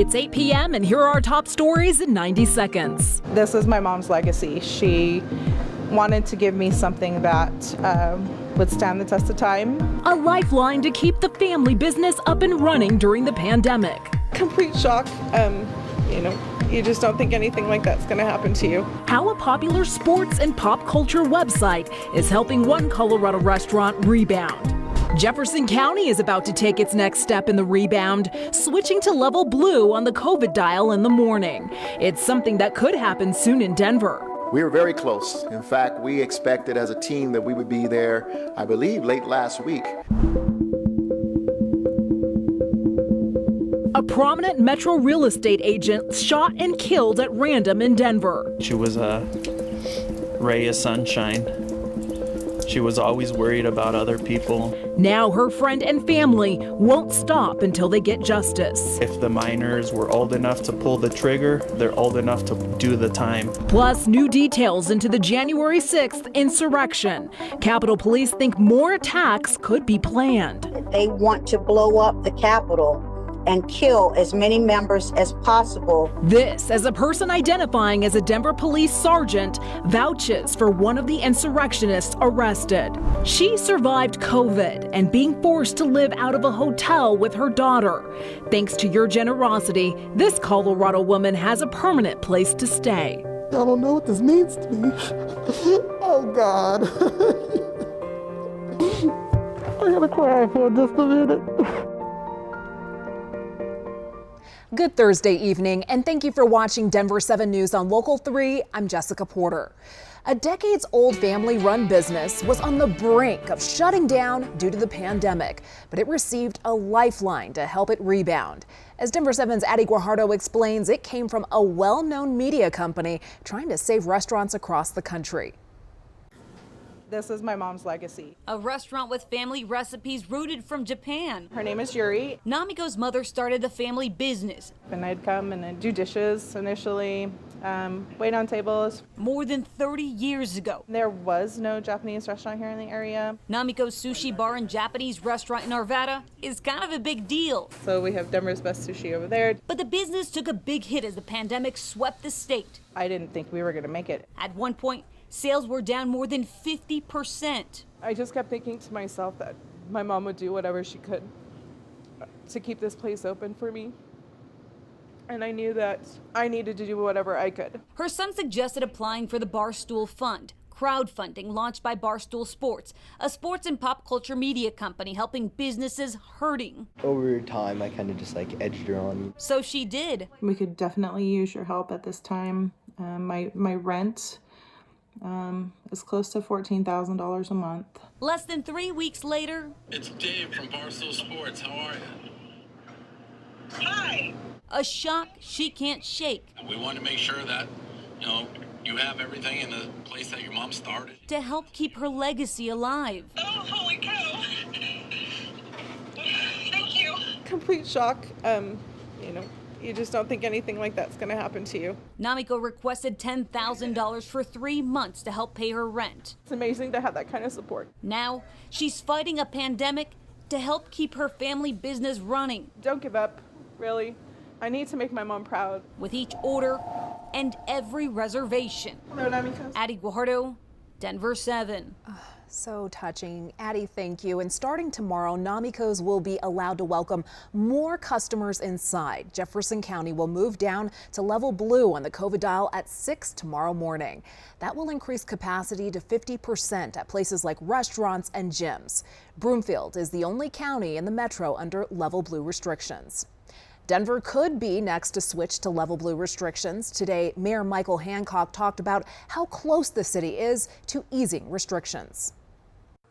It's 8 p.m. and here are our top stories in 90 seconds. This is my mom's legacy. She wanted to give me something that would stand the test of time. A lifeline to keep the family business up and running during the pandemic. Complete shock. You just don't think anything like that's going to happen to you. How a popular sports and pop culture website is helping one Colorado restaurant rebound. Jefferson County is about to take its next step in the rebound, switching to level blue on the COVID dial in the morning. It's something that could happen soon in Denver. We were very close. In fact, we expected as a team that we would be there, I believe, late last week. A prominent Metro real estate agent shot and killed at random in Denver. She was a ray of sunshine. She was always worried about other people. Now her friend and family won't stop until they get justice. If the minors were old enough to pull the trigger, they're old enough to do the time. Plus, new details into the January 6th insurrection. Capitol Police think more attacks could be planned. They want to blow up the Capitol and kill as many members as possible. This as a person identifying as a Denver police sergeant vouches for one of the insurrectionists arrested. She survived COVID and being forced to live out of a hotel with her daughter. Thanks to your generosity, this Colorado woman has a permanent place to stay. I don't know what this means to me. Oh God. I gotta cry for just a minute. Good Thursday evening, and thank you for watching Denver7 News on Local 3. I'm Jessica Porter. A decades-old family-run business was on the brink of shutting down due to the pandemic, but it received a lifeline to help it rebound. As Denver7's Addie Guajardo explains, it came from a well-known media company trying to save restaurants across the country. This is my mom's legacy. A restaurant with family recipes rooted from Japan. Her name is Yuri. Namiko's mother started the family business. And I'd come and I'd do dishes initially, wait on tables. More than 30 years ago. There was no Japanese restaurant here in the area. Namiko's sushi bar and Japanese restaurant in Arvada is kind of a big deal. So we have Denver's best sushi over there. But the business took a big hit as the pandemic swept the state. I didn't think we were going to make it. At one point, sales were down more than 50%. I just kept thinking to myself that my mom would do whatever she could to keep this place open for me. And I knew that I needed to do whatever I could. Her son suggested applying for the Barstool Fund, crowdfunding launched by Barstool Sports, a sports and pop culture media company helping businesses hurting. Over time, I kind of just edged her on. So she did. We could definitely use your help at this time. My rent is close to $14,000 a month. Less than 3 weeks later, it's Dave from Barstool Sports. How are you? Hi. A shock she can't shake. We want to make sure that, you have everything in the place that your mom started. To help keep her legacy alive. Oh, holy cow. Thank you. Complete shock. You just don't think anything like that's going to happen to you. Namiko requested $10,000 for 3 months to help pay her rent. It's amazing to have that kind of support. Now, she's fighting a pandemic to help keep her family business running. Don't give up, really. I need to make my mom proud. With each order and every reservation. Hello, Namiko. Addie Guajardo, Denver7. So touching. Addie, thank you. And starting tomorrow, Namiko's will be allowed to welcome more customers inside. Jefferson County will move down to level blue on the COVID dial at 6 tomorrow morning. That will increase capacity to 50% at places like restaurants and gyms. Broomfield is the only county in the metro under level blue restrictions. Denver could be next to switch to level blue restrictions. Today, Mayor Michael Hancock talked about how close the city is to easing restrictions.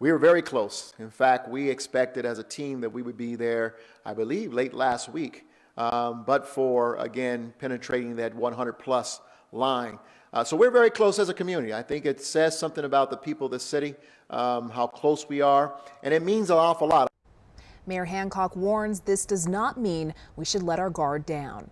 We were very close. In fact, we expected as a team that we would be there, I believe, late last week, but for, again, penetrating that 100-plus line. So we're very close as a community. I think it says something about the people of the city, how close we are, and it means an awful lot. Mayor Hancock warns this does not mean we should let our guard down.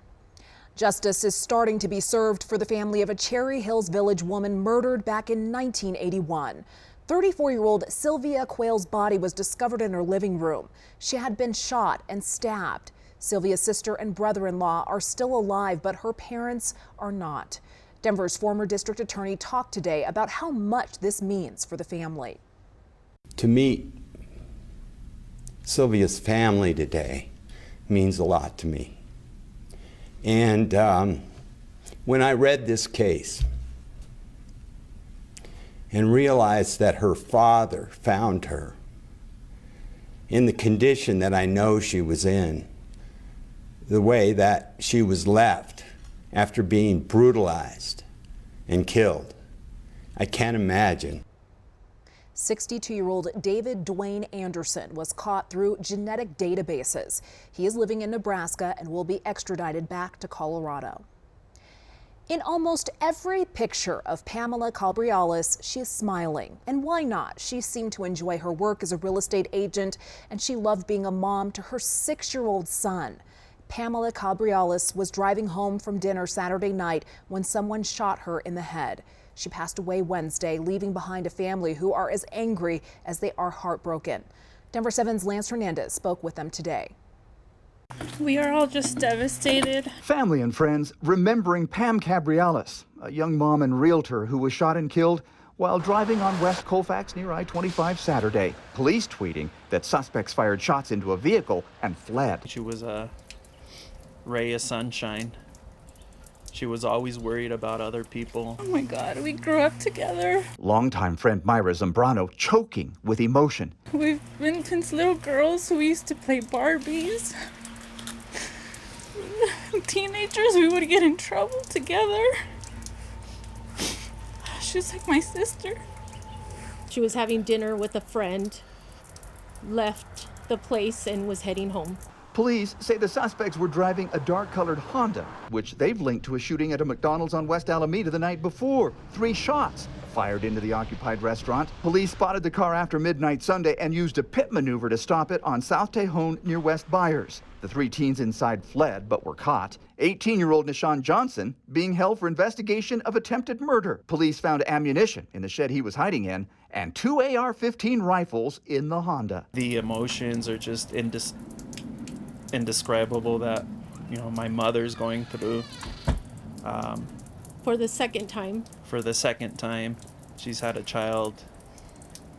Justice is starting to be served for the family of a Cherry Hills Village woman murdered back in 1981. 34-year-old Sylvia Quayle's body was discovered in her living room. She had been shot and stabbed. Sylvia's sister and brother-in-law are still alive, but her parents are not. Denver's former district attorney talked today about how much this means for the family. To meet Sylvia's family today means a lot to me. And when I read this case and realized that her father found her in the condition that I know she was in, the way that she was left after being brutalized and killed, I can't imagine. 62-year-old David Dwayne Anderson was caught through genetic databases. He is living in Nebraska and will be extradited back to Colorado. In almost every picture of Pamela Cabriales, she is smiling. And why not? She seemed to enjoy her work as a real estate agent, and she loved being a mom to her 6-year-old son. Pamela Cabriales was driving home from dinner Saturday night when someone shot her in the head. She passed away Wednesday, leaving behind a family who are as angry as they are heartbroken. Denver7's Lance Hernandez spoke with them today. We are all just devastated. Family and friends remembering Pam Cabriales, a young mom and realtor who was shot and killed while driving on West Colfax near I-25 Saturday. Police tweeting that suspects fired shots into a vehicle and fled. She was a ray of sunshine. She was always worried about other people. Oh my God, we grew up together. Longtime friend MAYRA Zambrano choking with emotion. We've been since little girls. We used to play Barbies. Teenagers, we would get in trouble together. She was like my sister. She was having dinner with a friend, left the place and was heading home. Police say the suspects were driving a dark-colored Honda, which they've linked to a shooting at a McDonald's on West Alameda the night before. 3 shots fired into the occupied restaurant. Police spotted the car after midnight Sunday and used a pit maneuver to stop it on South Tejon near West Byers. The 3 teens inside fled but were caught. 18-year-old Nishan Johnson being held for investigation of attempted murder. Police found ammunition in the shed he was hiding in and 2 AR-15 rifles in the Honda. The emotions are just indescribable that, you know, my mother's going through. For the second time. For the second time, she's had a child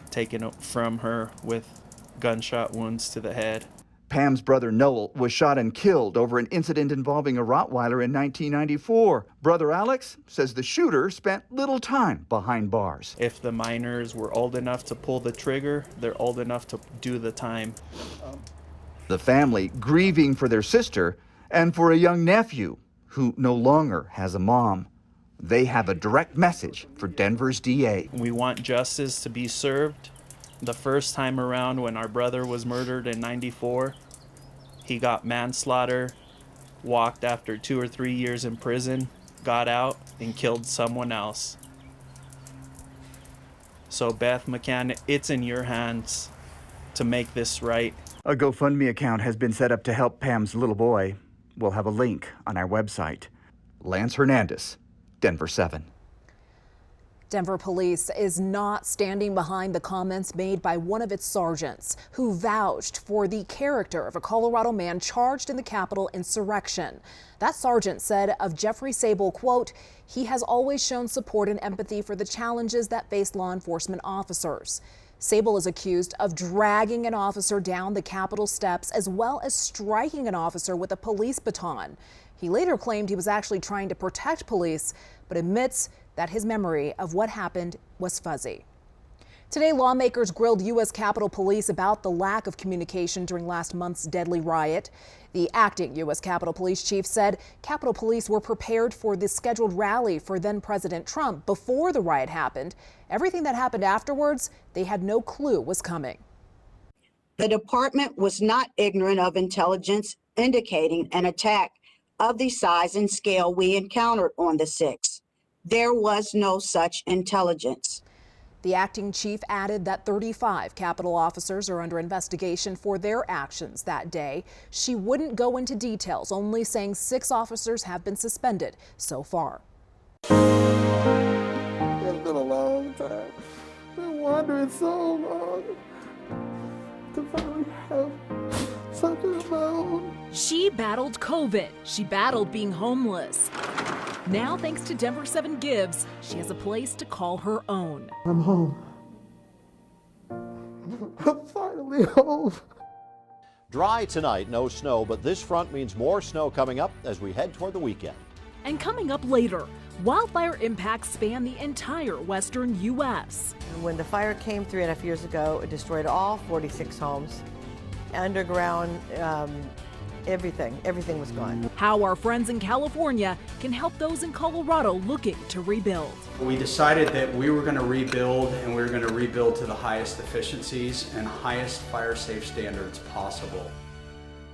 taken from her with gunshot wounds to the head. Pam's brother Noel was shot and killed over an incident involving a Rottweiler in 1994. Brother Alex says the shooter spent little time behind bars. If the minors were old enough to pull the trigger, they're old enough to do the time. The family grieving for their sister and for a young nephew who no longer has a mom. They have a direct message for Denver's DA. We want justice to be served. The first time around when our brother was murdered in '94, he got manslaughter, walked after 2 or 3 years in prison, got out and killed someone else. So Beth McCann, it's in your hands to make this right. A GoFundMe account has been set up to help Pam's little boy. We'll have a link on our website. Lance Hernandez, Denver7. Denver police is not standing behind the comments made by one of its sergeants who vouched for the character of a Colorado man charged in the Capitol insurrection. That sergeant said of Jeffrey Sable, quote, "He has always shown support and empathy for the challenges that face law enforcement officers." Sable is accused of dragging an officer down the Capitol steps as well as striking an officer with a police baton. He later claimed he was actually trying to protect police, but admits that his memory of what happened was fuzzy. Today, lawmakers grilled U.S. Capitol Police about the lack of communication during last month's deadly riot. The acting U.S. Capitol Police chief said Capitol Police were prepared for the scheduled rally for then-President Trump before the riot happened. Everything that happened afterwards, they had no clue was coming. The department was not ignorant of intelligence indicating an attack of the size and scale we encountered on the 6th. There was no such intelligence. The acting chief added that 35 Capitol officers are under investigation for their actions that day. She wouldn't go into details, only saying 6 officers have been suspended so far. It's been a long time. Been wandering so long to finally have something of my own. She battled COVID. She battled being homeless. Now, thanks to Denver7 Gives, she has a place to call her own. I'm home. I'm finally home. Dry tonight, no snow, but this front means more snow coming up as we head toward the weekend. And coming up later, wildfire impacts span the entire western U.S. When the fire came 3.5 years ago, it destroyed all 46 homes. Underground, everything was gone. How our friends in California can help those in Colorado looking to rebuild. We decided that we were going to rebuild, and we were going to rebuild to the highest efficiencies and highest fire safe standards possible.